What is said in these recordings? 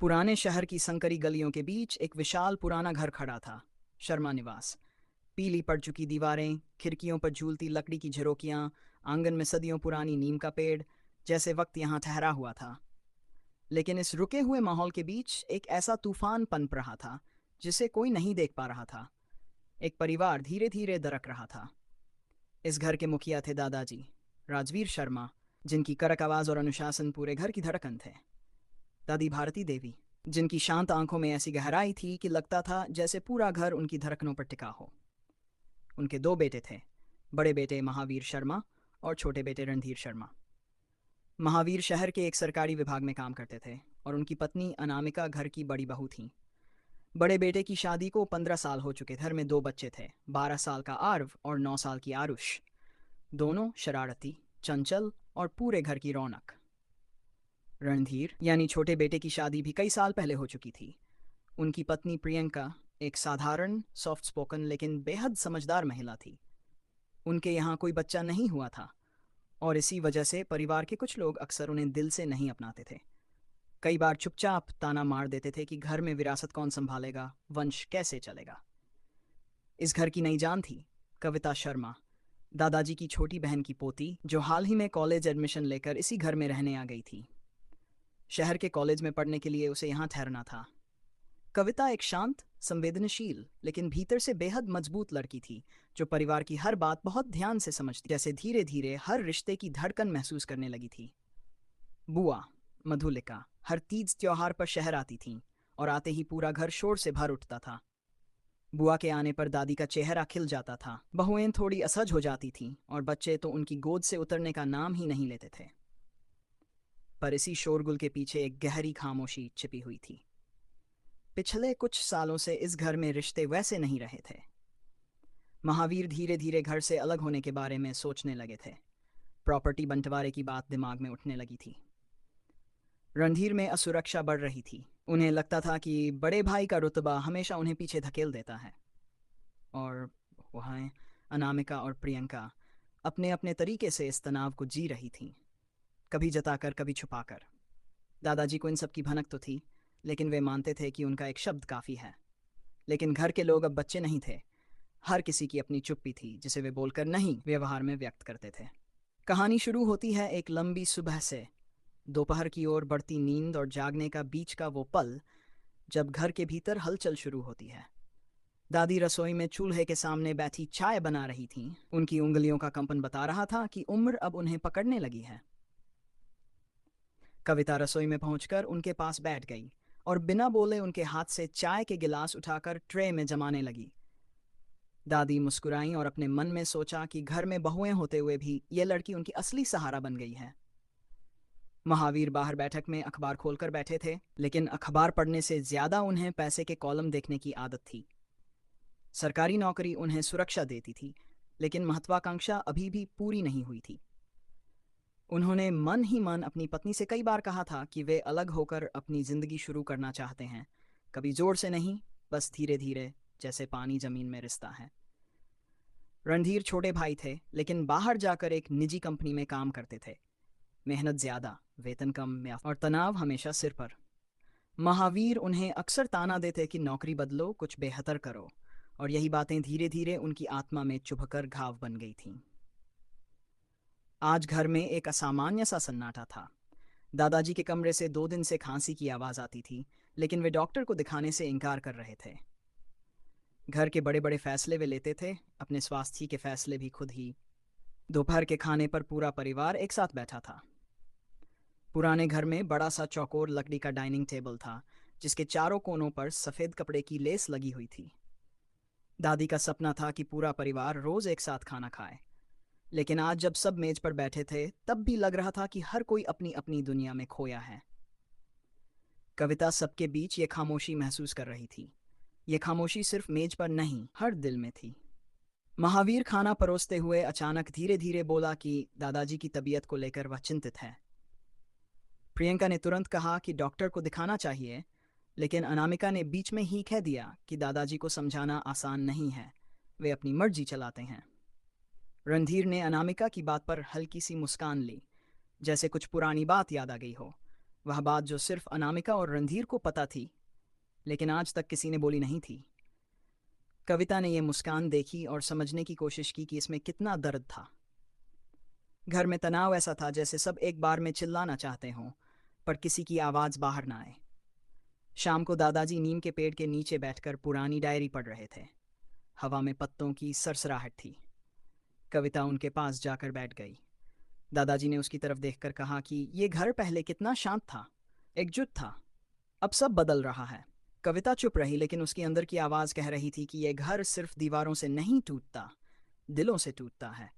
पुराने शहर की संकरी गलियों के बीच एक विशाल पुराना घर खड़ा था। शर्मा निवास। पीली पड़ चुकी दीवारें, खिड़कियों पर झूलती लकड़ी की झरोकियां, आंगन में सदियों पुरानी नीम का पेड़, जैसे वक्त यहाँ ठहरा हुआ था। लेकिन इस रुके हुए माहौल के बीच एक ऐसा तूफान पनप रहा था जिसे कोई नहीं देख पा रहा था। एक परिवार धीरे धीरे दरक रहा था। इस घर के मुखिया थे दादाजी राजवीर शर्मा, जिनकी कड़क आवाज और अनुशासन पूरे घर की धड़कन थे। दादी भारती देवी, जिनकी शांत आंखों में ऐसी गहराई थी कि लगता था जैसे पूरा घर उनकी धड़कनों पर टिका हो। उनके दो बेटे थे, बड़े बेटे महावीर शर्मा और छोटे बेटे रणधीर शर्मा। महावीर शहर के एक सरकारी विभाग में काम करते थे और उनकी पत्नी अनामिका घर की बड़ी बहू थीं। बड़े बेटे की शादी को 15 साल हो चुके थे। घर में दो बच्चे थे, 12 साल का आर्व और 9 साल की आरुष। दोनों शरारती, चंचल और पूरे घर की रौनक। रणधीर यानी छोटे बेटे की शादी भी कई साल पहले हो चुकी थी। उनकी पत्नी प्रियंका एक साधारण, सॉफ्ट स्पोकन लेकिन बेहद समझदार महिला थी। उनके यहाँ कोई बच्चा नहीं हुआ था और इसी वजह से परिवार के कुछ लोग अक्सर उन्हें दिल से नहीं अपनाते थे। कई बार चुपचाप ताना मार देते थे कि घर में विरासत कौन संभालेगा, वंश कैसे चलेगा। इस घर की नई जान थी कविता शर्मा, दादाजी की छोटी बहन की पोती, जो हाल ही में कॉलेज एडमिशन लेकर इसी घर में रहने आ गई थी। शहर के कॉलेज में पढ़ने के लिए उसे यहाँ ठहरना था। कविता एक शांत, संवेदनशील लेकिन भीतर से बेहद मजबूत लड़की थी, जो परिवार की हर बात बहुत ध्यान से समझती, जैसे धीरे धीरे हर रिश्ते की धड़कन महसूस करने लगी थी। बुआ मधुलिका हर तीज त्योहार पर शहर आती थीं और आते ही पूरा घर शोर से भर उठता था। बुआ के आने पर दादी का चेहरा खिल जाता था, बहुएं थोड़ी असहज हो जाती थीं और बच्चे तो उनकी गोद से उतरने का नाम ही नहीं लेते थे। पर इसी शोरगुल के पीछे एक गहरी खामोशी छिपी हुई थी। पिछले कुछ सालों से इस घर में रिश्ते वैसे नहीं रहे थे। महावीर धीरे धीरे घर से अलग होने के बारे में सोचने लगे थे। प्रॉपर्टी बंटवारे की बात दिमाग में उठने लगी थी। रणधीर में असुरक्षा बढ़ रही थी। उन्हें लगता था कि बड़े भाई का रुतबा हमेशा उन्हें पीछे धकेल देता है। और वहाँ अनामिका और प्रियंका अपने अपने तरीके से इस तनाव को जी रही थीं, कभी जताकर कभी छुपाकर। दादाजी को इन सब की भनक तो थी, लेकिन वे मानते थे कि उनका एक शब्द काफ़ी है। लेकिन घर के लोग अब बच्चे नहीं थे। हर किसी की अपनी चुप्पी थी, जिसे वे बोलकर नहीं, व्यवहार में व्यक्त करते थे। कहानी शुरू होती है एक लंबी सुबह से। दोपहर की ओर बढ़ती नींद और जागने का बीच का वो पल जब घर के भीतर हलचल शुरू होती है। दादी रसोई में चूल्हे के सामने बैठी चाय बना रही थीं। उनकी उंगलियों का कंपन बता रहा था कि उम्र अब उन्हें पकड़ने लगी है। कविता रसोई में पहुंचकर उनके पास बैठ गई और बिना बोले उनके हाथ से चाय के गिलास उठाकर ट्रे में जमाने लगी। दादी मुस्कुराईं और अपने मन में सोचा कि घर में बहुएं होते हुए भी ये लड़की उनकी असली सहारा बन गई है। महावीर बाहर बैठक में अखबार खोलकर बैठे थे, लेकिन अखबार पढ़ने से ज्यादा उन्हें पैसे के कॉलम देखने की आदत थी। सरकारी नौकरी उन्हें सुरक्षा देती थी, लेकिन महत्वाकांक्षा अभी भी पूरी नहीं हुई थी। उन्होंने मन ही मन अपनी पत्नी से कई बार कहा था कि वे अलग होकर अपनी जिंदगी शुरू करना चाहते हैं, कभी जोर से नहीं, बस धीरे धीरे, जैसे पानी जमीन में रिश्ता है। रणधीर छोटे भाई थे, लेकिन बाहर जाकर एक निजी कंपनी में काम करते थे। मेहनत ज्यादा, वेतन कम और तनाव हमेशा सिर पर। महावीर उन्हें अक्सर ताना देते कि नौकरी बदलो, कुछ बेहतर करो, और यही बातें धीरे धीरे उनकी आत्मा में चुभकर घाव बन गई थीं। आज घर में एक असामान्य सा सन्नाटा था। दादाजी के कमरे से 2 दिन से खांसी की आवाज़ आती थी, लेकिन वे डॉक्टर को दिखाने से इनकार कर रहे थे। घर के बड़े बड़े फैसले वे लेते थे, अपने स्वास्थ्य के फैसले भी खुद ही। दोपहर के खाने पर पूरा परिवार एक साथ बैठा था। पुराने घर में बड़ा सा चौकोर लकड़ी का डाइनिंग टेबल था, जिसके चारों कोनों पर सफ़ेद कपड़े की लेस लगी हुई थी। दादी का सपना था कि पूरा परिवार रोज़ एक साथ खाना खाए, लेकिन आज जब सब मेज पर बैठे थे, तब भी लग रहा था कि हर कोई अपनी अपनी दुनिया में खोया है। कविता सबके बीच ये खामोशी महसूस कर रही थी। ये खामोशी सिर्फ मेज पर नहीं, हर दिल में थी। महावीर खाना परोसते हुए अचानक धीरे धीरे बोला कि दादाजी की तबीयत को लेकर वह चिंतित है। प्रियंका ने तुरंत कहा कि डॉक्टर को दिखाना चाहिए, लेकिन अनामिका ने बीच में ही कह दिया कि दादाजी को समझाना आसान नहीं है, वे अपनी मर्जी चलाते हैं। रणधीर ने अनामिका की बात पर हल्की सी मुस्कान ली, जैसे कुछ पुरानी बात याद आ गई हो। वह बात जो सिर्फ अनामिका और रणधीर को पता थी, लेकिन आज तक किसी ने बोली नहीं थी। कविता ने यह मुस्कान देखी और समझने की कोशिश की कि इसमें कितना दर्द था। घर में तनाव ऐसा था जैसे सब एक बार में चिल्लाना चाहते हों, पर किसी की आवाज़ बाहर ना आए। शाम को दादाजी नीम के पेड़ के नीचे बैठकर पुरानी डायरी पढ़ रहे थे। हवा में पत्तों की सरसराहट थी। कविता उनके पास जाकर बैठ गई। दादाजी ने उसकी तरफ देखकर कहा कि ये घर पहले कितना शांत था, एकजुट था। अब सब बदल रहा है। कविता चुप रही, लेकिन उसकी अंदर की आवाज़ कह रही थी कि यह घर सिर्फ दीवारों से नहीं टूटता, दिलों से टूटता है।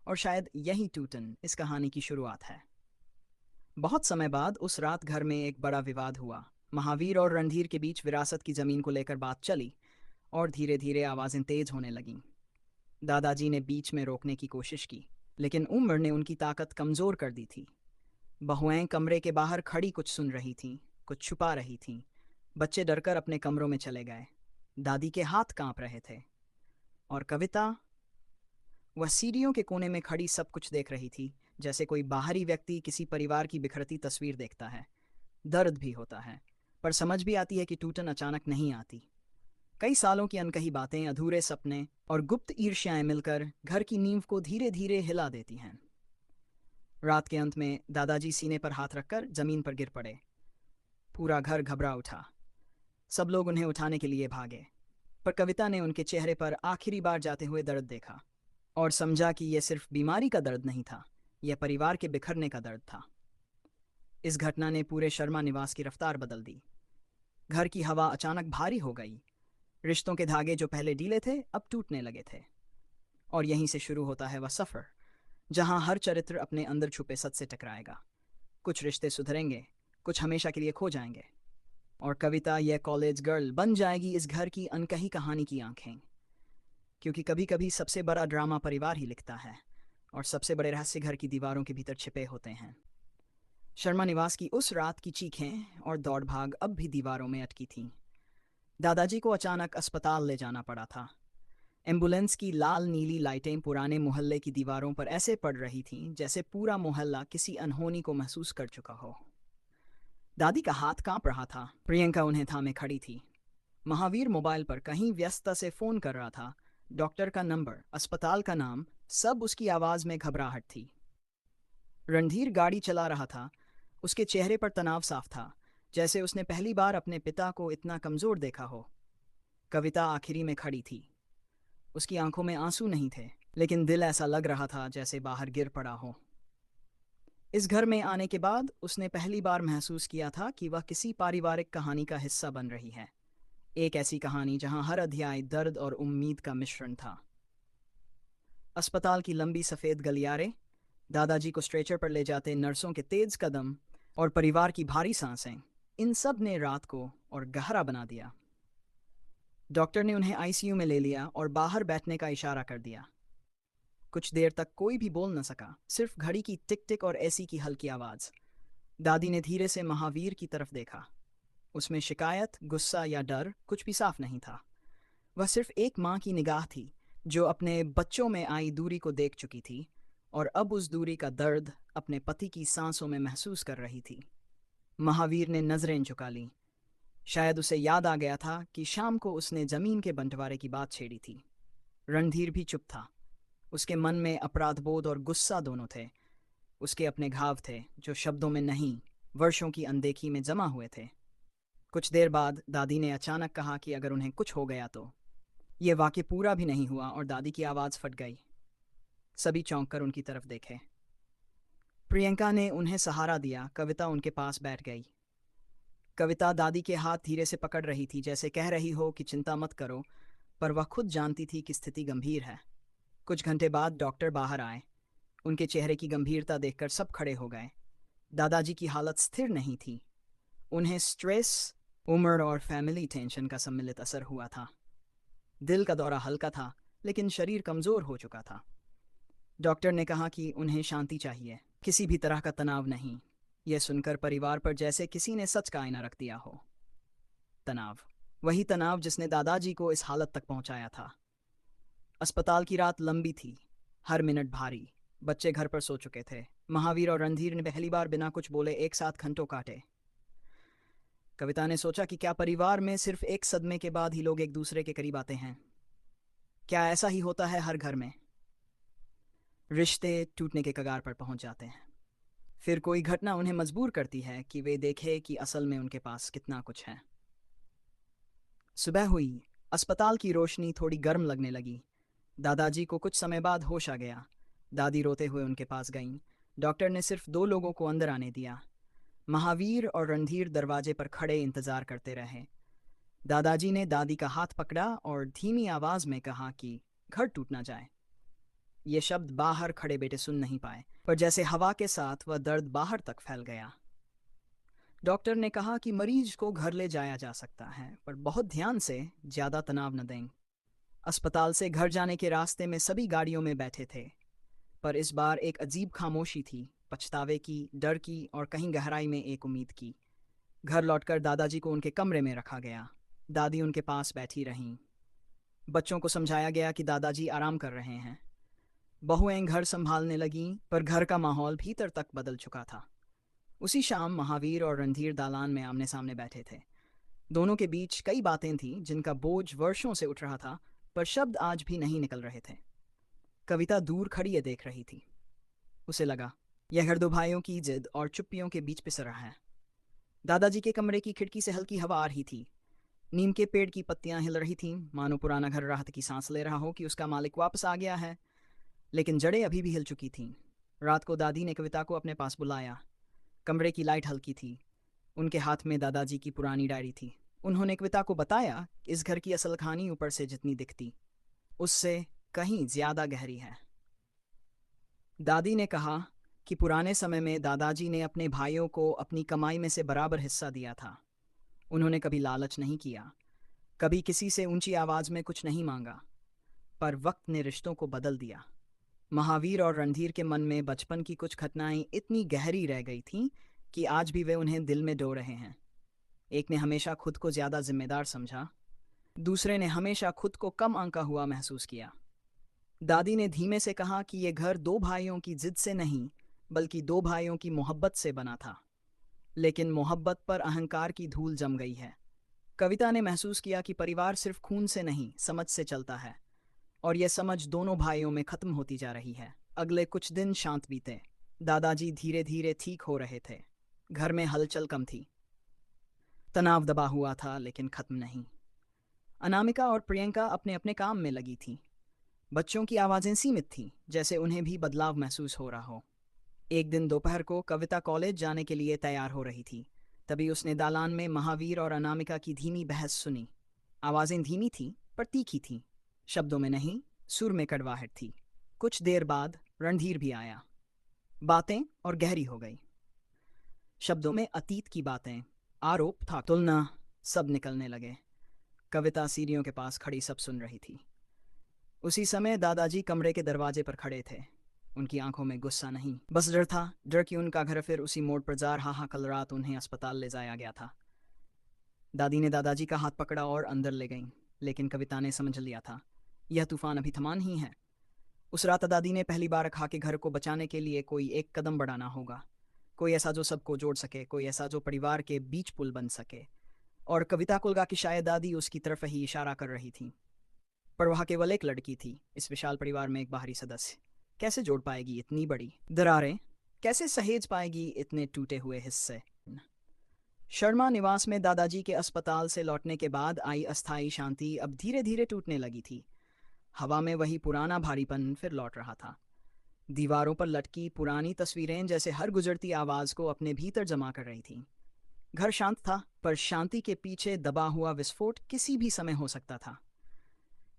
और शायद यही टूटन इस कहानी की शुरुआत है। बहुत समय बाद उस रात घर में एक बड़ा विवाद हुआ। महावीर और रणधीर के बीच विरासत की जमीन को लेकर बात चली और धीरे धीरे आवाज़ें तेज होने लगीं। दादाजी ने बीच में रोकने की कोशिश की, लेकिन उम्र ने उनकी ताकत कमज़ोर कर दी थी। बहुएं कमरे के बाहर खड़ी कुछ सुन रही थीं, कुछ छुपा रही थीं। बच्चे डरकर अपने कमरों में चले गए। दादी के हाथ कांप रहे थे। और कविता, वह सीढ़ियों के कोने में खड़ी सब कुछ देख रही थी, जैसे कोई बाहरी व्यक्ति किसी परिवार की बिखरती तस्वीर देखता है। दर्द भी होता है, पर समझ भी आती है कि टूटन अचानक नहीं आती। कई सालों की अनकही बातें, अधूरे सपने और गुप्त ईर्ष्याएं मिलकर घर की नींव को धीरे धीरे हिला देती हैं। रात के अंत में दादाजी सीने पर हाथ रखकर जमीन पर गिर पड़े। पूरा घर घबरा उठा। सब लोग उन्हें उठाने के लिए भागे, पर कविता ने उनके चेहरे पर आखिरी बार जाते हुए दर्द देखा और समझा कि यह सिर्फ बीमारी का दर्द नहीं था, यह परिवार के बिखरने का दर्द था। इस घटना ने पूरे शर्मा निवास की रफ्तार बदल दी। घर की हवा अचानक भारी हो गई। रिश्तों के धागे जो पहले ढीले थे अब टूटने लगे थे। और यहीं से शुरू होता है वह सफ़र, जहां हर चरित्र अपने अंदर छुपे सच से टकराएगा। कुछ रिश्ते सुधरेंगे, कुछ हमेशा के लिए खो जाएंगे, और कविता यह कॉलेज गर्ल बन जाएगी इस घर की अनकही कहानी की आंखें। क्योंकि कभी कभी सबसे बड़ा ड्रामा परिवार ही लिखता है, और सबसे बड़े रहस्य घर की दीवारों के भीतर छिपे होते हैं। शर्मा निवास की उस रात की चीखें और दौड़ भाग अब भी दीवारों में अटकी थीं। दादाजी को अचानक अस्पताल ले जाना पड़ा था। एम्बुलेंस की लाल नीली लाइटें पुराने मोहल्ले की दीवारों पर ऐसे पड़ रही थीं जैसे पूरा मोहल्ला किसी अनहोनी को महसूस कर चुका हो। दादी का हाथ कांप रहा था। प्रियंका उन्हें थामे खड़ी थी। महावीर मोबाइल पर कहीं व्यस्तता से फोन कर रहा था। डॉक्टर का नंबर, अस्पताल का नाम, सब उसकी आवाज में घबराहट थी। रणधीर गाड़ी चला रहा था। उसके चेहरे पर तनाव साफ था, जैसे उसने पहली बार अपने पिता को इतना कमजोर देखा हो। कविता आखिरी में खड़ी थी। उसकी आंखों में आंसू नहीं थे, लेकिन दिल ऐसा लग रहा था जैसे बाहर गिर पड़ा हो। इस घर में आने के बाद उसने पहली बार महसूस किया था कि वह किसी पारिवारिक कहानी का हिस्सा बन रही है। एक ऐसी कहानी जहां हर अध्याय दर्द और उम्मीद का मिश्रण था। अस्पताल की लंबी सफ़ेद गलियारें, दादाजी को स्ट्रेचर पर ले जाते नर्सों के तेज कदम और परिवार की भारी सांसें, इन सब ने रात को और गहरा बना दिया। डॉक्टर ने उन्हें आईसीयू में ले लिया और बाहर बैठने का इशारा कर दिया। कुछ देर तक कोई भी बोल न सका, सिर्फ घड़ी की टिक टिक और एसी की हल्की आवाज़। दादी ने धीरे से महावीर की तरफ देखा। उसमें शिकायत, गुस्सा या डर कुछ भी साफ नहीं था। वह सिर्फ एक माँ की निगाह थी जो अपने बच्चों में आई दूरी को देख चुकी थी और अब उस दूरी का दर्द अपने पति की सांसों में महसूस कर रही थी। महावीर ने नजरें झुका लीं। शायद उसे याद आ गया था कि शाम को उसने जमीन के बंटवारे की बात छेड़ी थी। रणधीर भी चुप था। उसके मन में अपराधबोध और गुस्सा दोनों थे। उसके अपने घाव थे जो शब्दों में नहीं, वर्षों की अनदेखी में जमा हुए थे। कुछ देर बाद दादी ने अचानक कहा कि अगर उन्हें कुछ हो गया तो। ये वाक्य पूरा भी नहीं हुआ और दादी की आवाज़ फट गई। सभी चौंक कर उनकी तरफ देखे। प्रियंका ने उन्हें सहारा दिया। कविता उनके पास बैठ गई। कविता दादी के हाथ धीरे से पकड़ रही थी, जैसे कह रही हो कि चिंता मत करो, पर वह खुद जानती थी कि स्थिति गंभीर है। कुछ घंटे बाद डॉक्टर बाहर आए। उनके चेहरे की गंभीरता देखकर सब खड़े हो गए। दादाजी की हालत स्थिर नहीं थी। उन्हें स्ट्रेस, उम्र और फैमिली टेंशन का सम्मिलित असर हुआ था। दिल का दौरा हल्का था, लेकिन शरीर कमज़ोर हो चुका था। डॉक्टर ने कहा कि उन्हें शांति चाहिए, किसी भी तरह का तनाव नहीं। यह सुनकर परिवार पर जैसे किसी ने सच का आईना रख दिया हो। तनाव, वही तनाव जिसने दादाजी को इस हालत तक पहुंचाया था। अस्पताल की रात लंबी थी, हर मिनट भारी। बच्चे घर पर सो चुके थे। महावीर और रणधीर ने पहली बार बिना कुछ बोले एक साथ घंटों काटे। कविता ने सोचा कि क्या परिवार में सिर्फ एक सदमे के बाद ही लोग एक दूसरे के करीब आते हैं? क्या ऐसा ही होता है हर घर में? रिश्ते टूटने के कगार पर पहुंच जाते हैं। फिर कोई घटना उन्हें मजबूर करती है कि वे देखें कि असल में उनके पास कितना कुछ है। सुबह हुई। अस्पताल की रोशनी थोड़ी गर्म लगने लगी। दादाजी को कुछ समय बाद होश आ गया। दादी रोते हुए उनके पास गईं। डॉक्टर ने सिर्फ 2 लोगों को अंदर आने दिया। महावीर और रणधीर दरवाजे पर खड़े इंतजार करते रहे। दादाजी ने दादी का हाथ पकड़ा और धीमी आवाज में कहा कि घर टूट ना जाए। ये शब्द बाहर खड़े बेटे सुन नहीं पाए, पर जैसे हवा के साथ वह दर्द बाहर तक फैल गया। डॉक्टर ने कहा कि मरीज को घर ले जाया जा सकता है, पर बहुत ध्यान से, ज्यादा तनाव न दें। अस्पताल से घर जाने के रास्ते में सभी गाड़ियों में बैठे थे, पर इस बार एक अजीब खामोशी थी, पछतावे की, डर की और कहीं गहराई में एक उम्मीद की। घर लौटकर दादाजी को उनके कमरे में रखा गया। दादी उनके पास बैठी रहीं। बच्चों को समझाया गया कि दादाजी आराम कर रहे हैं। बहुएं घर संभालने लगीं, पर घर का माहौल भीतर तक बदल चुका था। उसी शाम महावीर और रणधीर दालान में आमने सामने बैठे थे। दोनों के बीच कई बातें थीं जिनका बोझ वर्षों से उठ रहा था, पर शब्द आज भी नहीं निकल रहे थे। कविता दूर खड़ी ये देख रही थी। उसे लगा यह घर 2 भाइयों की जिद और चुप्पियों के बीच पिस रहा है। दादाजी के कमरे की खिड़की से हल्की हवा आ रही थी। नीम के पेड़ की पत्तियां हिल रही थीं, मानो पुराना घर राहत की सांस ले रहा हो कि उसका मालिक वापस आ गया है। लेकिन जड़ें अभी भी हिल चुकी थीं। रात को दादी ने कविता को अपने पास बुलाया। कमरे की लाइट हल्की थी। उनके हाथ में दादाजी की पुरानी डायरी थी। उन्होंने कविता को बताया, इस घर की असल कहानी ऊपर से जितनी दिखती, उससे कहीं ज्यादा गहरी है। दादी ने कहा कि पुराने समय में दादाजी ने अपने भाइयों को अपनी कमाई में से बराबर हिस्सा दिया था। उन्होंने कभी लालच नहीं किया, कभी किसी से ऊंची आवाज में कुछ नहीं मांगा। पर वक्त ने रिश्तों को बदल दिया। महावीर और रणधीर के मन में बचपन की कुछ घटनाएं इतनी गहरी रह गई थीं कि आज भी वे उन्हें दिल में डो रहे हैं। एक ने हमेशा खुद को ज्यादा जिम्मेदार समझा, दूसरे ने हमेशा खुद को कम आंका हुआ महसूस किया। दादी ने धीमे से कहा कि यह घर 2 भाइयों की जिद से नहीं, बल्कि 2 भाइयों की मोहब्बत से बना था। लेकिन मोहब्बत पर अहंकार की धूल जम गई है। कविता ने महसूस किया कि परिवार सिर्फ खून से नहीं, समझ से चलता है, और यह समझ दोनों भाइयों में खत्म होती जा रही है। अगले कुछ दिन शांत बीते। दादाजी धीरे धीरे ठीक हो रहे थे। घर में हलचल कम थी। तनाव दबा हुआ था, लेकिन खत्म नहीं। अनामिका और प्रियंका अपने अपने काम में लगी थीं। बच्चों की आवाज़ें सीमित थीं, जैसे उन्हें भी बदलाव महसूस हो रहा हो। एक दिन दोपहर को कविता कॉलेज जाने के लिए तैयार हो रही थी। तभी उसने दालान में महावीर और अनामिका की धीमी बहस सुनी। आवाज़ें धीमी थीं, पर तीखी थीं। शब्दों में नहीं, सुर में कड़वाहट थी। कुछ देर बाद रणधीर भी आया। बातें और गहरी हो गई। शब्दों में अतीत की बातें, आरोप था, तुलना, सब निकलने लगे। कविता सीढ़ियों के पास खड़ी सब सुन रही थी। उसी समय दादाजी कमरे के दरवाजे पर खड़े थे। उनकी आंखों में गुस्सा नहीं, बस डर था। डर कि उनका घर फिर उसी मोड़ पर जा रहा हा। कल रात उन्हें अस्पताल ले जाया गया था। दादी ने दादाजी का हाथ पकड़ा और अंदर ले गईं, लेकिन कविता ने समझ लिया था, यह तूफान अभी थमा नहीं है। उस रात दादी ने पहली बार कहा कि घर को बचाने के लिए कोई एक कदम बढ़ाना होगा, कोई ऐसा जो सबको जोड़ सके, कोई ऐसा जो परिवार के बीच पुल बन सके। और कविता को लगा कि शायद दादी उसकी तरफ ही इशारा कर रही थी। पर वह केवल एक लड़की थी, इस विशाल परिवार में एक बाहरी सदस्य। कैसे जोड़ पाएगी इतनी बड़ी दरारें? कैसे सहेज पाएगी इतने टूटे हुए हिस्से? शर्मा निवास में दादाजी के अस्पताल से लौटने के बाद आई अस्थायी शांति अब धीरे धीरे टूटने लगी थी। हवा में वही पुराना भारीपन फिर लौट रहा था। दीवारों पर लटकी पुरानी तस्वीरें जैसे हर गुजरती आवाज को अपने भीतर जमा कर रही थीं। घर शांत था, पर शांति के पीछे दबा हुआ विस्फोट किसी भी समय हो सकता था।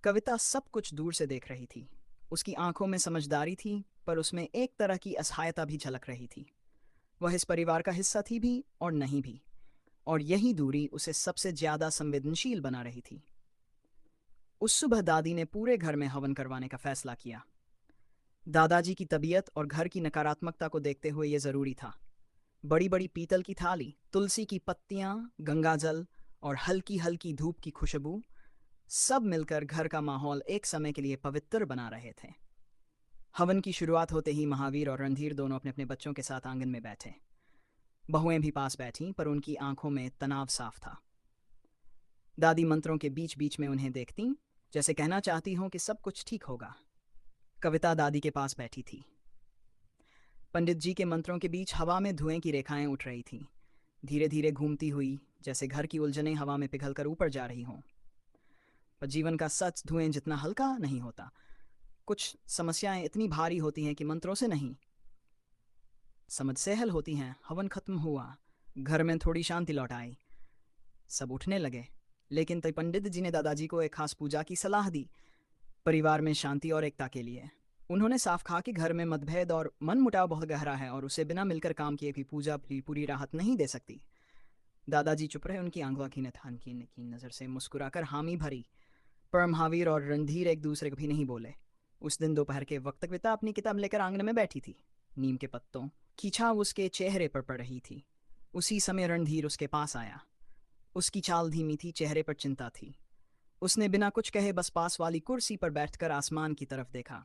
कविता सब कुछ दूर से देख रही थी। उसकी आंखों में समझदारी थी, पर उसमें एक तरह की असहायता भी झलक रही थी। वह इस परिवार का हिस्सा थी भी और नहीं भी, और यही दूरी उसे सबसे ज्यादा संवेदनशील बना रही थी। उस सुबह दादी ने पूरे घर में हवन करवाने का फैसला किया। दादाजी की तबीयत और घर की नकारात्मकता को देखते हुए यह जरूरी था। बड़ी बड़ी पीतल की थाली, तुलसी की पत्तियां, गंगाजल और हल्की हल्की धूप की खुशबू, सब मिलकर घर का माहौल एक समय के लिए पवित्र बना रहे थे। हवन की शुरुआत होते ही महावीर और रणधीर दोनों अपने अपने बच्चों के साथ आंगन में बैठे। बहुएं भी पास बैठीं, पर उनकी आंखों में तनाव साफ था। दादी मंत्रों के बीच बीच में उन्हें देखती, जैसे कहना चाहती हों कि सब कुछ ठीक होगा। कविता दादी के पास बैठी थी। पंडित जी के मंत्रों के बीच हवा में धुएं की रेखाएं उठ रही थीं, धीरे धीरे घूमती हुई, जैसे घर की उलझनें हवा में पिघलकर ऊपर जा रही हों। पर जीवन का सच धुएं जितना हल्का नहीं होता। कुछ समस्याएं इतनी भारी होती हैं कि मंत्रों से नहीं, समझ से हल होती हैं। हवन खत्म हुआ, घर में थोड़ी शांति लौट आई। सब उठने लगे, लेकिन तब पंडित जी ने दादाजी को एक खास पूजा की सलाह दी, परिवार में शांति और एकता के लिए। उन्होंने साफ कहा कि घर में मतभेद और मनमुटाव बहुत गहरा है और उसे बिना मिलकर काम किए भी पूजा पूरी राहत नहीं दे सकती। दादाजी चुप रहे, उनकी आंखों की नथान की नजर से मुस्कुराकर हामी भरी। पर महावीर और रणधीर एक दूसरे को भी नहीं बोले। उस दिन दोपहर के वक्त कविता अपनी किताब लेकर आंगन में बैठी थी। नीम के पत्तों की छाव उसके चेहरे पर पड़ रही थी। उसी समय रणधीर उसके पास आया। उसकी चाल धीमी थी, चेहरे पर चिंता थी। उसने बिना कुछ कहे बस पास वाली कुर्सी पर बैठकर आसमान की तरफ देखा।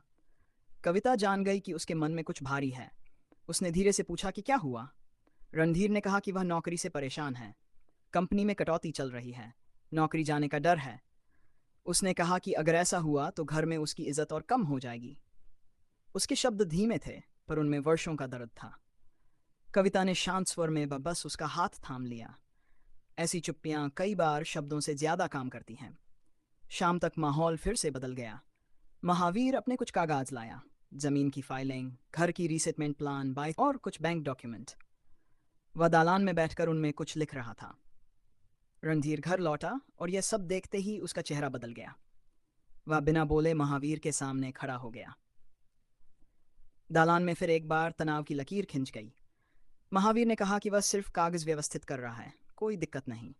कविता जान गई कि उसके मन में कुछ भारी है। उसने धीरे से पूछा कि क्या हुआ। रणधीर ने कहा कि वह नौकरी से परेशान है। कंपनी में कटौती चल रही है, नौकरी जाने का डर है। उसने कहा कि अगर ऐसा हुआ तो घर में उसकी इज्जत और कम हो जाएगी। उसके शब्द धीमे थे, पर उनमें वर्षों का दर्द था। कविता ने शांत स्वर में बस उसका हाथ थाम लिया। ऐसी चुप्पियां कई बार शब्दों से ज्यादा काम करती हैं। शाम तक माहौल फिर से बदल गया। महावीर अपने कुछ कागज लाया, जमीन की फाइलिंग, घर की रीसेटमेंट प्लान, बाइक और कुछ बैंक डॉक्यूमेंट। वह दालान में बैठकर उनमें कुछ लिख रहा था। रणधीर घर लौटा और यह सब देखते ही उसका चेहरा बदल गया। वह बिना बोले महावीर के सामने खड़ा हो गया। दालान में फिर एक बार तनाव की लकीर खिंच गई। महावीर ने कहा कि वह सिर्फ कागज व्यवस्थित कर रहा है, कोई दिक्कत नहीं।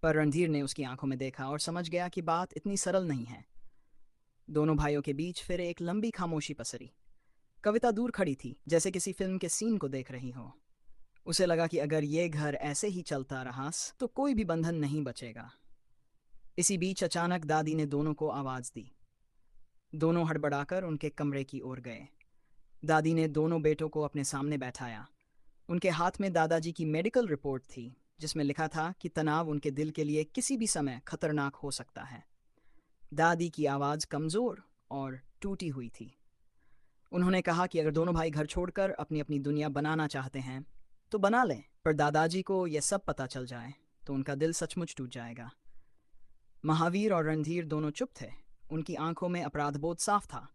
पर रणधीर ने उसकी आंखों में देखा और समझ गया कि बात इतनी सरल नहीं है। दोनों भाइयों के बीच फिर एक लंबी खामोशी पसरी। कविता दूर खड़ी थी, जैसे किसी फिल्म के सीन को देख रही हो। उसे लगा कि अगर ये घर ऐसे ही चलता रहा तो कोई भी बंधन नहीं बचेगा। इसी बीच अचानक दादी ने दोनों को आवाज दी। दोनों हड़बड़ाकर उनके कमरे की ओर गए। दादी ने दोनों बेटों को अपने सामने बैठाया। उनके हाथ में दादाजी की मेडिकल रिपोर्ट थी, जिसमें लिखा था कि तनाव उनके दिल के लिए किसी भी समय खतरनाक हो सकता है। दादी की आवाज़ कमज़ोर और टूटी हुई थी। उन्होंने कहा कि अगर दोनों भाई घर छोड़कर अपनी अपनी दुनिया बनाना चाहते हैं तो बना लें, पर दादाजी को यह सब पता चल जाए तो उनका दिल सचमुच टूट जाएगा। महावीर और रणधीर दोनों चुप थे। उनकी आंखों में अपराधबोध साफ था,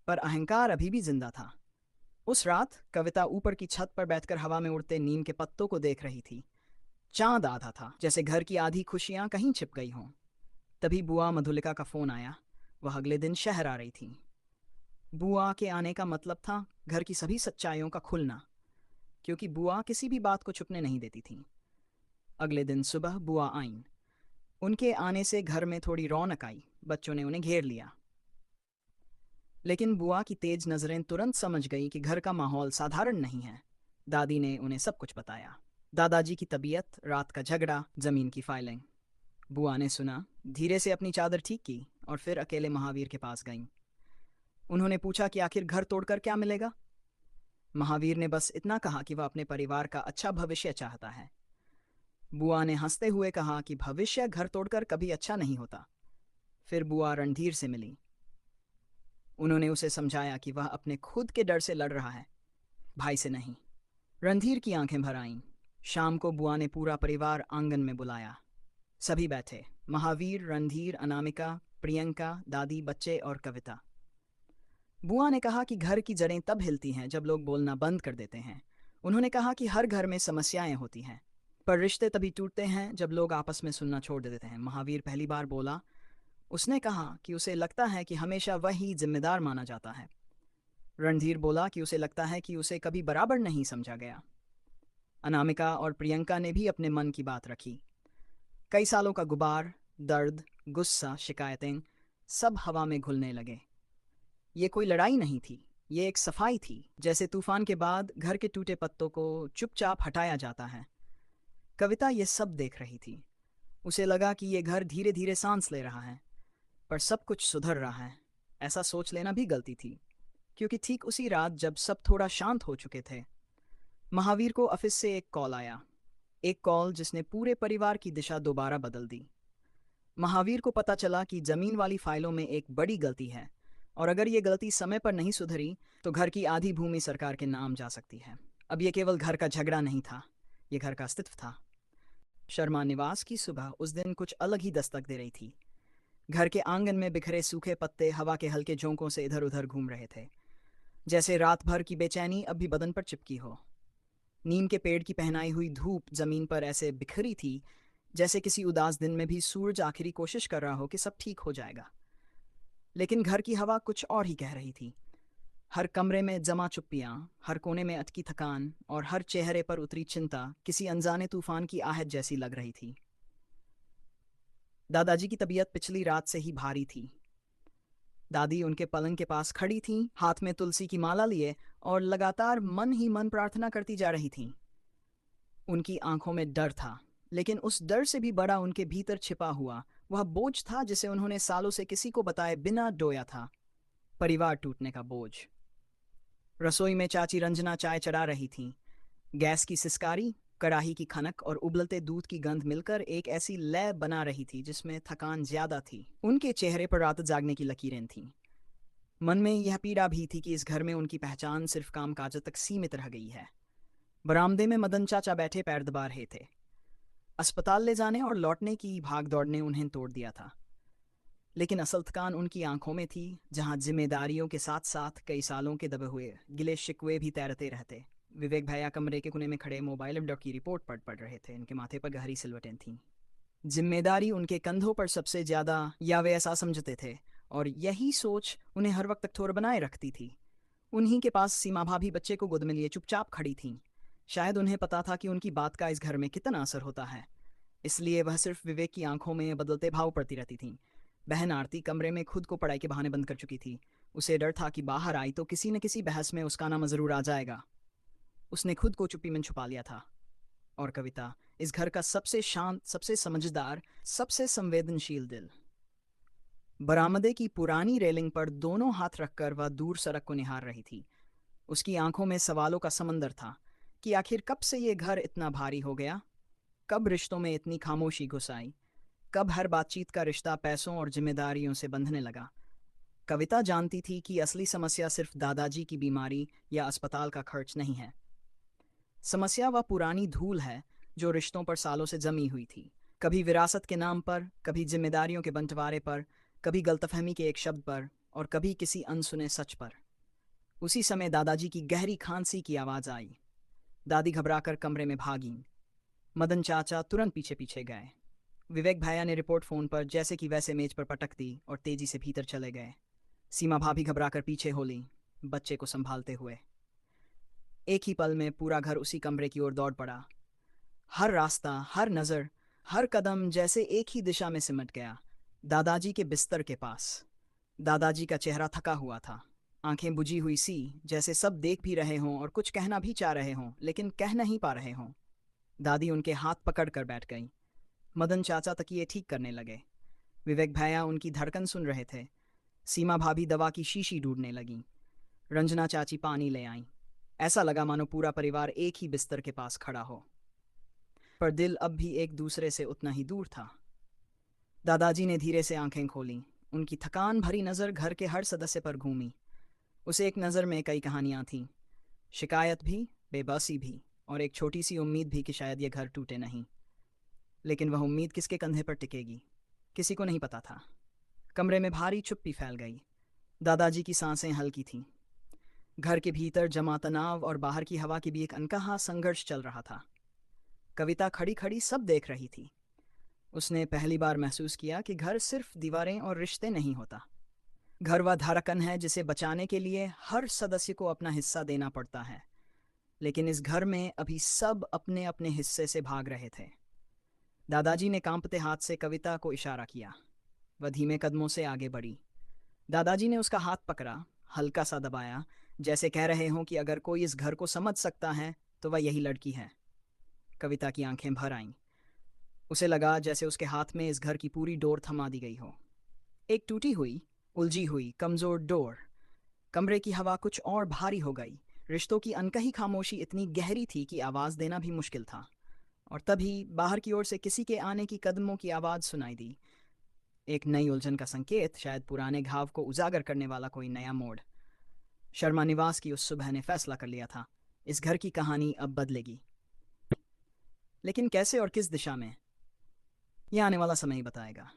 पर अहंकार अभी भी जिंदा था। उस रात कविता ऊपर की छत पर बैठकर हवा में उड़ते नीम के पत्तों को देख रही थी। चांद आधा था, जैसे घर की आधी खुशियां कहीं छिप गई हों। तभी बुआ मधुलिका का फोन आया। वह अगले दिन शहर आ रही थी। बुआ के आने का मतलब था घर की सभी सच्चाइयों का खुलना, क्योंकि बुआ किसी भी बात को छुपने नहीं देती थी। अगले दिन सुबह बुआ आईं। उनके आने से घर में थोड़ी रौनक आई। बच्चों ने उन्हें घेर लिया। लेकिन बुआ की तेज नजरें तुरंत समझ गई कि घर का माहौल साधारण नहीं है। दादी ने उन्हें सब कुछ बताया। दादाजी की तबीयत, रात का झगड़ा, जमीन की फाइलिंग। बुआ ने सुना, धीरे से अपनी चादर ठीक की और फिर अकेले महावीर के पास गईं। उन्होंने पूछा कि आखिर घर तोड़कर क्या मिलेगा। महावीर ने बस इतना कहा कि वह अपने परिवार का अच्छा भविष्य चाहता है। बुआ ने हंसते हुए कहा कि भविष्य घर तोड़कर कभी अच्छा नहीं होता। फिर बुआ रणधीर से मिली। उन्होंने उसे समझाया कि वह अपने खुद के डर से लड़ रहा है, भाई से नहीं। रणधीर की आंखें भर आईं। शाम को बुआ ने पूरा परिवार आंगन में बुलाया। सभी बैठे, महावीर, रणधीर, अनामिका, प्रियंका, दादी, बच्चे और कविता। बुआ ने कहा कि घर की जड़ें तब हिलती हैं जब लोग बोलना बंद कर देते हैं। उन्होंने कहा कि हर घर में समस्याएं होती हैं, पर रिश्ते तभी टूटते हैं जब लोग आपस में सुनना छोड़ देते हैं। महावीर पहली बार बोला। उसने कहा कि उसे लगता है कि हमेशा वही जिम्मेदार माना जाता है। रणधीर बोला कि उसे लगता है कि उसे कभी बराबर नहीं समझा गया। अनामिका और प्रियंका ने भी अपने मन की बात रखी। कई सालों का गुबार, दर्द, गुस्सा, शिकायतें सब हवा में घुलने लगे। ये कोई लड़ाई नहीं थी, ये एक सफाई थी, जैसे तूफान के बाद घर के टूटे पत्तों को चुपचाप हटाया जाता है। कविता ये सब देख रही थी। उसे लगा कि ये घर धीरे धीरे सांस ले रहा है, पर सब कुछ सुधर रहा है। ऐसा सोच लेना भी गलती थी। क्योंकि ठीक उसी रात जब सब थोड़ा शांत हो चुके थे, महावीर को ऑफिस से एक कॉल आया। एक कॉल जिसने पूरे परिवार की दिशा दोबारा बदल दी। महावीर को पता चला कि जमीन वाली फाइलों में एक बड़ी गलती है, और अगर ये गलती समय पर नहीं सुधरी तो घर की आधी भूमि सरकार के नाम जा सकती है। अब ये केवल घर का झगड़ा नहीं था, ये घर का अस्तित्व था। शर्मा निवास की सुबह उस दिन कुछ अलग ही दस्तक दे रही थी। घर के आंगन में बिखरे सूखे पत्ते हवा के हल्के झोंकों से इधर उधर घूम रहे थे, जैसे रात भर की बेचैनी अब भी बदन पर चिपकी हो। नीम के पेड़ की पहनाई हुई धूप जमीन पर ऐसे बिखरी थी जैसे किसी उदास दिन में भी सूरज आखिरी कोशिश कर रहा हो कि सब ठीक हो जाएगा। लेकिन घर की हवा कुछ और ही कह रही थी। हर कमरे में जमा चुप्पियां, हर कोने में अटकी थकान और हर चेहरे पर उतरी चिंता किसी अनजाने तूफान की आहट जैसी लग रही थी। दादाजी की तबीयत पिछली रात से ही भारी थी। दादी उनके पलंग के पास खड़ी थीं, हाथ में तुलसी की माला लिए, और लगातार मन ही मन प्रार्थना करती जा रही थीं। उनकी आंखों में डर था, लेकिन उस डर से भी बड़ा उनके भीतर छिपा हुआ वह बोझ था जिसे उन्होंने सालों से किसी को बताए बिना डोया था। परिवार टूटने का बोझ। रसोई में चाची रंजना चाय चढ़ा रही थीं। गैस की सिसकारी, कड़ाही की खनक और उबलते दूध की गंध मिलकर एक ऐसी लय बना रही थी जिसमें थकान ज्यादा थी। उनके चेहरे पर रात जागने की लकीरें थीं। मन में यह पीड़ा भी थी कि इस घर में उनकी पहचान सिर्फ कामकाज तक सीमित रह गई है। बरामदे में मदन चाचा बैठे पैर दबा रहे थे। अस्पताल ले जाने और लौटने की भाग दौड़ ने उन्हें तोड़ दिया था, लेकिन असल थकान उनकी आंखों में थी, जहां जिम्मेदारियों के साथ साथ कई सालों के दबे हुए गिले शिकवे भी तैरते रहते। विवेक भैया कमरे के कोने में खड़े मोबाइल डॉक्टर की रिपोर्ट पढ़ रहे थे। इनके माथे पर गहरी सिलवटें थीं। जिम्मेदारी उनके कंधों पर सबसे ज्यादा, या वे ऐसा समझते थे, और यही सोच उन्हें हर वक्त थोर बनाए रखती थी। उन्हीं के पास सीमा भाभी बच्चे को गोद में लिए चुपचाप खड़ी थीं। शायद उन्हें पता था कि उनकी बात का इस घर में कितना असर होता है, इसलिए वह सिर्फ विवेक की आंखों में बदलते भाव पड़ती रहती थीं। बहन आरती कमरे में खुद को पढ़ाई के बहाने बंद कर चुकी थी। उसे डर था कि बाहर आई तो किसी न किसी बहस में उसका नाम जरूर आ जाएगा। उसने खुद को चुप्पी में छुपा लिया था। और कविता, इस घर का सबसे शांत, सबसे समझदार, सबसे संवेदनशील दिल, बरामदे की पुरानी रेलिंग पर दोनों हाथ रखकर वह दूर सड़क को निहार रही थी। उसकी आंखों में सवालों का समंदर था कि आखिर कब से ये घर इतना भारी हो गया, कब रिश्तों में इतनी खामोशी घुस आई, कब हर बातचीत का रिश्ता पैसों और जिम्मेदारियों से बंधने लगा। कविता जानती थी कि असली समस्या सिर्फ दादाजी की बीमारी या अस्पताल का खर्च नहीं है। समस्या वह पुरानी धूल है जो रिश्तों पर सालों से जमी हुई थी, कभी विरासत के नाम पर, कभी जिम्मेदारियों के बंटवारे पर, कभी गलतफहमी के एक शब्द पर, और कभी किसी अनसुने सच पर। उसी समय दादाजी की गहरी खांसी की आवाज आई। दादी घबराकर कमरे में भागी। मदन चाचा तुरंत पीछे पीछे गए। विवेक भैया ने रिपोर्ट फोन पर जैसे कि वैसे मेज पर पटक दी और तेजी से भीतर चले गए। सीमा भाभी घबराकर पीछे हो ली, बच्चे को संभालते हुए। एक ही पल में पूरा घर उसी कमरे की ओर दौड़ पड़ा। हर रास्ता, हर नजर, हर कदम जैसे एक ही दिशा में सिमट गया, दादाजी के बिस्तर के पास। दादाजी का चेहरा थका हुआ था, आंखें बुझी हुई सी, जैसे सब देख भी रहे हों और कुछ कहना भी चाह रहे हों लेकिन कह नहीं पा रहे हों। दादी उनके हाथ पकड़ कर बैठ गई। मदन चाचा तकिए ठीक करने लगे। विवेक भैया उनकी धड़कन सुन रहे थे। सीमा भाभी दवा की शीशी ढूंढने लगी। रंजना चाची पानी ले आईं। ऐसा लगा मानो पूरा परिवार एक ही बिस्तर के पास खड़ा हो, पर दिल अब भी एक दूसरे से उतना ही दूर था। दादाजी ने धीरे से आंखें खोलीं। उनकी थकान भरी नज़र घर के हर सदस्य पर घूमी। उसे एक नज़र में कई कहानियां थीं, शिकायत भी, बेबसी भी, और एक छोटी सी उम्मीद भी कि शायद ये घर टूटे नहीं। लेकिन वह उम्मीद किसके कंधे पर टिकेगी, किसी को नहीं पता था। कमरे में भारी चुप्पी फैल गई। दादाजी की सांसें हल्की थीं। घर के भीतर जमा तनाव और बाहर की हवा के भी एक अनकहा संघर्ष चल रहा था। कविता खड़ी खड़ी सब देख रही थी। उसने पहली बार महसूस किया कि घर सिर्फ दीवारें और रिश्ते नहीं होता। घर वह धड़कन है जिसे बचाने के लिए हर सदस्य को अपना हिस्सा देना पड़ता है। लेकिन इस घर में अभी सब अपने अपने हिस्से से भाग रहे थे। दादाजी ने कांपते हाथ से कविता को इशारा किया। वह धीमे कदमों से आगे बढ़ी। दादाजी ने उसका हाथ पकड़ा, हल्का सा दबाया, जैसे कह रहे हों कि अगर कोई इस घर को समझ सकता है तो वह यही लड़की है। कविता की आंखें भर आईं। उसे लगा जैसे उसके हाथ में इस घर की पूरी डोर थमा दी गई हो। एक टूटी हुई, उलझी हुई, कमजोर डोर। कमरे की हवा कुछ और भारी हो गई। रिश्तों की अनकही खामोशी इतनी गहरी थी कि आवाज देना भी मुश्किल था। और तभी बाहर की ओर से किसी के आने की कदमों की आवाज सुनाई दी। एक नई उलझन का संकेत, शायद पुराने घाव को उजागर करने वाला कोई नया मोड़। शर्मा निवास की उस सुबह ने फैसला कर लिया था, इस घर की कहानी अब बदलेगी। लेकिन कैसे और किस दिशा में, यह आने वाला समय ही बताएगा।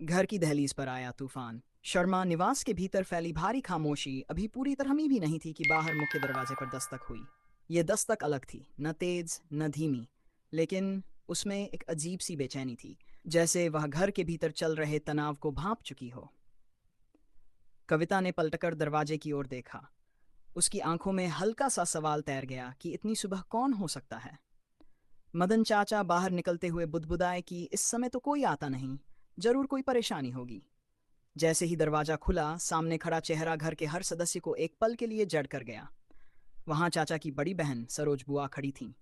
घर की दहलीज पर आया तूफान। शर्मा निवास के भीतर फैली भारी खामोशी अभी पूरी तरह भी नहीं थी कि बाहर मुख्य दरवाजे पर दस्तक हुई। ये दस्तक अलग थी, न तेज न धीमी, लेकिन उसमें एक अजीब सी बेचैनी थी, जैसे वह घर के भीतर चल रहे तनाव को भांप चुकी हो। कविता ने पलटकर दरवाजे की ओर देखा। उसकी आंखों में हल्का सा सवाल तैर गया कि इतनी सुबह कौन हो सकता है। मदन चाचा बाहर निकलते हुए बुदबुदाए कि इस समय तो कोई आता नहीं, जरूर कोई परेशानी होगी। जैसे ही दरवाजा खुला, सामने खड़ा चेहरा घर के हर सदस्य को एक पल के लिए जड़ कर गया। वहां चाचा की बड़ी बहन सरोज बुआ खड़ी थीं।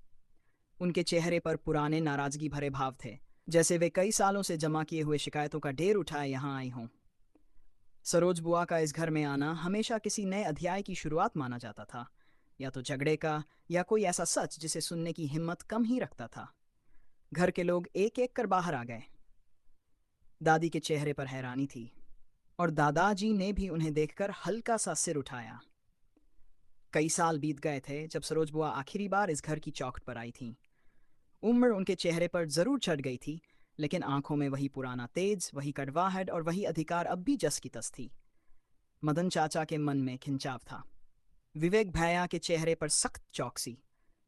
उनके चेहरे पर पुराने नाराजगी भरे भाव थे, जैसे वे कई सालों से जमा किए हुए शिकायतों का ढेर उठाए यहाँ आई हों। सरोज बुआ का इस घर में आना हमेशा किसी नए अध्याय की शुरुआत माना जाता था, या तो झगड़े का, या कोई ऐसा सच जिसे सुनने की हिम्मत कम ही रखता था। घर के लोग एक एक कर बाहर आ गए। दादी के चेहरे पर हैरानी थी, और दादाजी ने भी उन्हें देखकर हल्का सा सिर उठाया। कई साल बीत गए थे जब सरोज बुआ आखिरी बार इस घर की चौखट पर आई थीं। उम्र उनके चेहरे पर जरूर चढ़ गई थी, लेकिन आंखों में वही पुराना तेज, वही कड़वाहट और वही अधिकार अब भी जस की तस थी। मदन चाचा के मन में खिंचाव था। विवेक भैया के चेहरे पर सख्त चौकसी।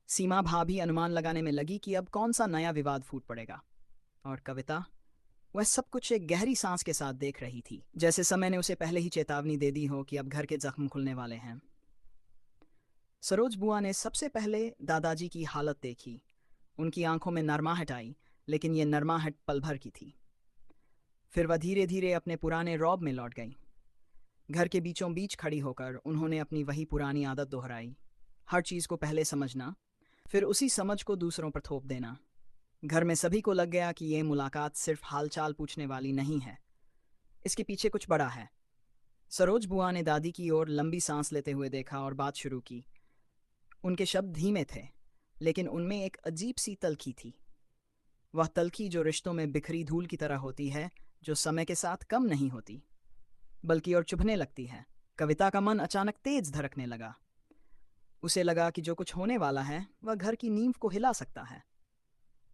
सीमा भाभी अनुमान लगाने में लगी कि अब कौन सा नया विवाद फूट पड़ेगा। और कविता, वह सब कुछ एक गहरी सांस के साथ देख रही थी, जैसे समय ने उसे पहले ही चेतावनी दे दी हो कि अब घर के जख्म खुलने वाले हैं। सरोज बुआ ने सबसे पहले दादाजी की हालत देखी। उनकी आंखों में नरमाहट आई, लेकिन यह नरमाहट पल भर की थी। फिर वह धीरे धीरे अपने पुराने रौब में लौट गई। घर के बीचों बीच खड़ी होकर उन्होंने अपनी वही पुरानी आदत दोहराई, हर चीज को पहले समझना, फिर उसी समझ को दूसरों पर थोप देना। घर में सभी को लग गया कि यह मुलाकात सिर्फ हालचाल पूछने वाली नहीं है, इसके पीछे कुछ बड़ा है। सरोज बुआ ने दादी की ओर लंबी सांस लेते हुए देखा और बात शुरू की। उनके शब्द धीमे थे, लेकिन उनमें एक अजीब सी तलखी थी। वह तलखी जो रिश्तों में बिखरी धूल की तरह होती है, जो समय के साथ कम नहीं होती, बल्कि और चुभने लगती है। कविता का मन अचानक तेज धड़कने लगा। उसे लगा कि जो कुछ होने वाला है वह घर की नींव को हिला सकता है।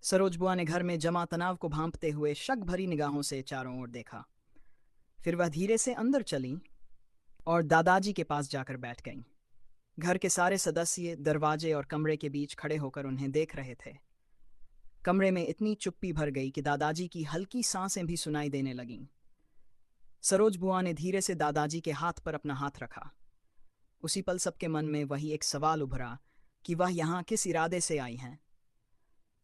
सरोज बुआ ने घर में जमा तनाव को भांपते हुए शक भरी निगाहों से चारों ओर देखा। फिर वह धीरे से अंदर चलीं और दादाजी के पास जाकर बैठ गईं। घर के सारे सदस्य दरवाजे और कमरे के बीच खड़े होकर उन्हें देख रहे थे। कमरे में इतनी चुप्पी भर गई कि दादाजी की हल्की सांसें भी सुनाई देने लगीं। सरोज बुआ ने धीरे से दादाजी के हाथ पर अपना हाथ रखा। उसी पल सबके मन में वही एक सवाल उभरा कि वह यहाँ किस इरादे से आई हैं।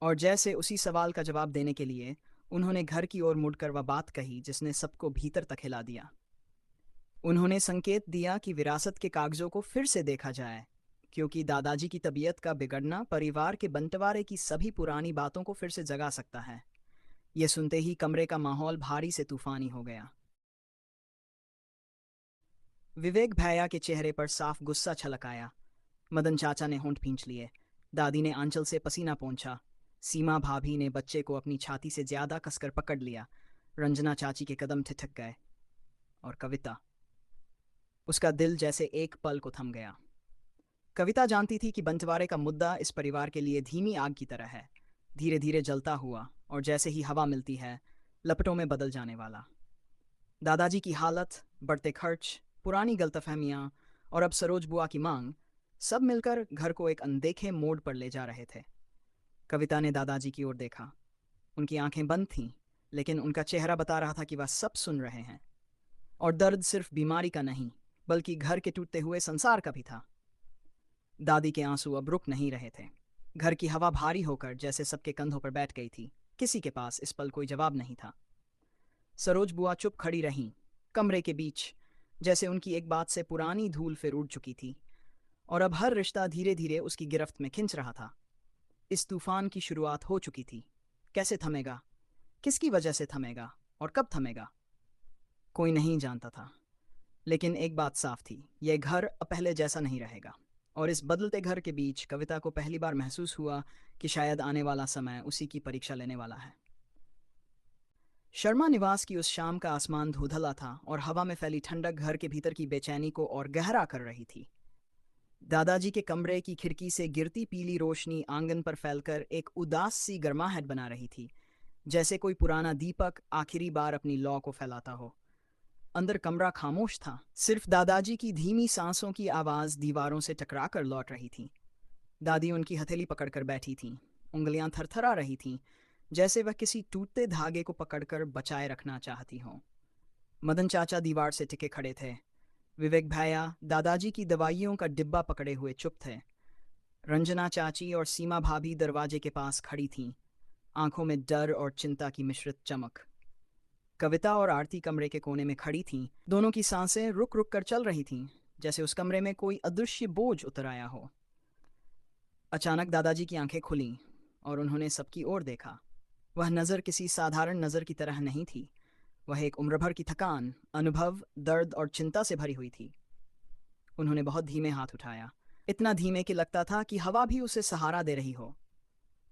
और जैसे उसी सवाल का जवाब देने के लिए उन्होंने घर की ओर मुड़कर वह बात कही जिसने सबको भीतर तक हिला दिया। उन्होंने संकेत दिया कि विरासत के कागजों को फिर से देखा जाए, क्योंकि दादाजी की तबीयत का बिगड़ना परिवार के बंटवारे की सभी पुरानी बातों को फिर से जगा सकता है। यह सुनते ही कमरे का माहौल भारी से तूफानी हो गया। विवेक भैया के चेहरे पर साफ गुस्सा छलक आया। मदन चाचा ने होंठ भींच लिए। दादी ने आंचल से पसीना पोंछा। सीमा भाभी ने बच्चे को अपनी छाती से ज्यादा कसकर पकड़ लिया। रंजना चाची के कदम ठिठक गए। और कविता, उसका दिल जैसे एक पल को थम गया। कविता जानती थी कि बंटवारे का मुद्दा इस परिवार के लिए धीमी आग की तरह है, धीरे धीरे जलता हुआ और जैसे ही हवा मिलती है लपटों में बदल जाने वाला। दादाजी की हालत, बढ़ते खर्च, पुरानी गलतफहमियां और अब सरोज बुआ की मांग, सब मिलकर घर को एक अनदेखे मोड़ पर ले जा रहे थे। कविता ने दादाजी की ओर देखा। उनकी आंखें बंद थीं, लेकिन उनका चेहरा बता रहा था कि वह सब सुन रहे हैं। और दर्द सिर्फ बीमारी का नहीं, बल्कि घर के टूटते हुए संसार का भी था। दादी के आंसू अब रुक नहीं रहे थे। घर की हवा भारी होकर जैसे सबके कंधों पर बैठ गई थी। किसी के पास इस पल कोई जवाब नहीं था। सरोज बुआ चुप खड़ी रहीं, कमरे के बीच, जैसे उनकी एक बात से पुरानी धूल फिर उड़ चुकी थी, और अब हर रिश्ता धीरे धीरे उसकी गिरफ्त में खिंच रहा था। इस तूफान की शुरुआत हो चुकी थी। कैसे थमेगा, किसकी वजह से थमेगा और कब थमेगा, कोई नहीं जानता था। लेकिन एक बात साफ थी, यह घर अब पहले जैसा नहीं रहेगा। और इस बदलते घर के बीच कविता को पहली बार महसूस हुआ कि शायद आने वाला समय उसी की परीक्षा लेने वाला है। शर्मा निवास की उस शाम का आसमान धुंधला था और हवा में फैली ठंडक घर के भीतर की बेचैनी को और गहरा कर रही थी। दादाजी के कमरे की खिड़की से गिरती पीली रोशनी आंगन पर फैलकर एक उदास सी गर्माहट बना रही थी, जैसे कोई पुराना दीपक आखिरी बार अपनी लौ को फैलाता हो। अंदर कमरा खामोश था, सिर्फ दादाजी की धीमी सांसों की आवाज दीवारों से टकरा कर लौट रही थी। दादी उनकी हथेली पकड़कर बैठी थीं, उंगलियां थरथरा रही थीं, जैसे वह किसी टूटते धागे को पकड़कर बचाए रखना चाहती हों। मदन चाचा दीवार से टिके खड़े थे। विवेक भैया दादाजी की दवाइयों का डिब्बा पकड़े हुए चुप थे। रंजना चाची और सीमा भाभी दरवाजे के पास खड़ी थीं, आंखों में डर और चिंता की मिश्रित चमक। कविता और आरती कमरे के कोने में खड़ी थीं, दोनों की सांसें रुक रुक कर चल रही थीं, जैसे उस कमरे में कोई अदृश्य बोझ उतर आया हो। अचानक दादाजी की आंखें खुलीं और उन्होंने सबकी ओर देखा। वह नज़र किसी साधारण नज़र की तरह नहीं थी, वह एक उम्र भर की थकान, अनुभव, दर्द और चिंता से भरी हुई थी। उन्होंने बहुत धीमे हाथ उठाया, इतना धीमे कि लगता था कि हवा भी उसे सहारा दे रही हो।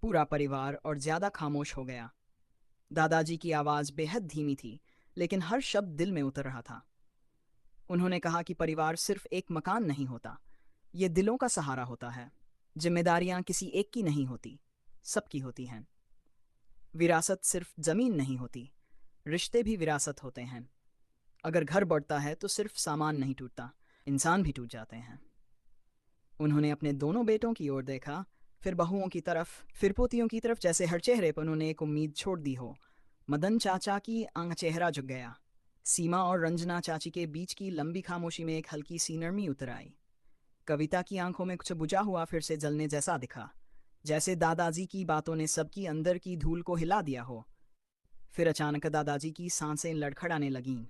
पूरा परिवार और ज्यादा खामोश हो गया। दादाजी की आवाज़ बेहद धीमी थी, लेकिन हर शब्द दिल में उतर रहा था। उन्होंने कहा कि परिवार सिर्फ एक मकान नहीं होता, ये दिलों का सहारा होता है। जिम्मेदारियां किसी एक की नहीं होती, सबकी होती हैं। विरासत सिर्फ जमीन नहीं होती, रिश्ते भी विरासत होते हैं। अगर घर बढ़ता है तो सिर्फ सामान नहीं टूटता, इंसान भी टूट जाते हैं। उन्होंने अपने दोनों बेटों की ओर देखा, फिर बहुओं की तरफ, फिर पोतियों की तरफ, जैसे हर चेहरे पर उन्होंने एक उम्मीद छोड़ दी हो। मदन चाचा की आंख चेहरा झुक गया। सीमा और रंजना चाची के बीच की लंबी खामोशी में एक हल्की सी नरमी उतर आई। कविता की आंखों में कुछ बुझा हुआ फिर से जलने जैसा दिखा, जैसे दादाजी की बातों ने सबकी अंदर की धूल को हिला दिया हो। फिर अचानक दादाजी की सांसें लड़खड़ाने लगीं।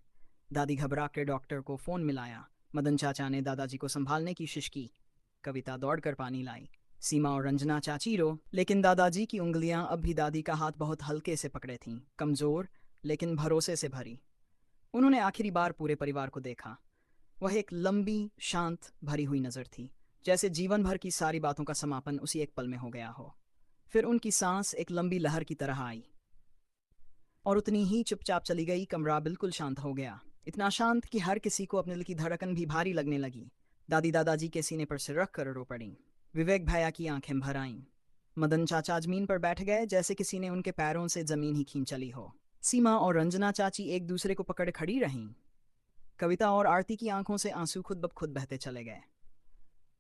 दादी घबरा कर डॉक्टर को फोन मिलाया। मदन चाचा ने दादाजी को संभालने की कोशिश की। कविता दौड़कर पानी लाई। सीमा और रंजना चाची रो, लेकिन दादाजी की उंगलियां अब भी दादी का हाथ बहुत हल्के से पकड़े थीं, कमजोर लेकिन भरोसे से भरी। उन्होंने आखिरी बार पूरे परिवार को देखा। वह एक लंबी, शांत, भरी हुई नजर थी, जैसे जीवन भर की सारी बातों का समापन उसी एक पल में हो गया हो। फिर उनकी सांस एक लंबी लहर की तरह आई और उतनी ही चुपचाप चली गई। कमरा बिल्कुल शांत हो गया, इतना शांत कि हर किसी को अपने दिल की धड़कन भी भारी लगने लगी। दादी दादाजी के सीने पर सिर रख कर रो पड़ी। विवेक भैया की आंखें भर आईं। मदन चाचा जमीन पर बैठ गए, जैसे किसी ने उनके पैरों से जमीन ही खींच चली हो। सीमा और रंजना चाची एक दूसरे को पकड़ खड़ी रहीं। कविता और आरती की आंखों से आंसू खुद ब खुद बहते चले गए।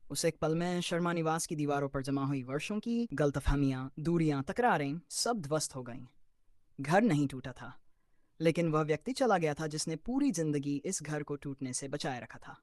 उस एक पल में शर्मा निवास की दीवारों पर जमा हुई वर्षों की गलतफहमियां, दूरियां, तकरारें सब ध्वस्त हो गईं। घर नहीं टूटा था, लेकिन वह व्यक्ति चला गया था जिसने पूरी जिंदगी इस घर को टूटने से बचाए रखा था।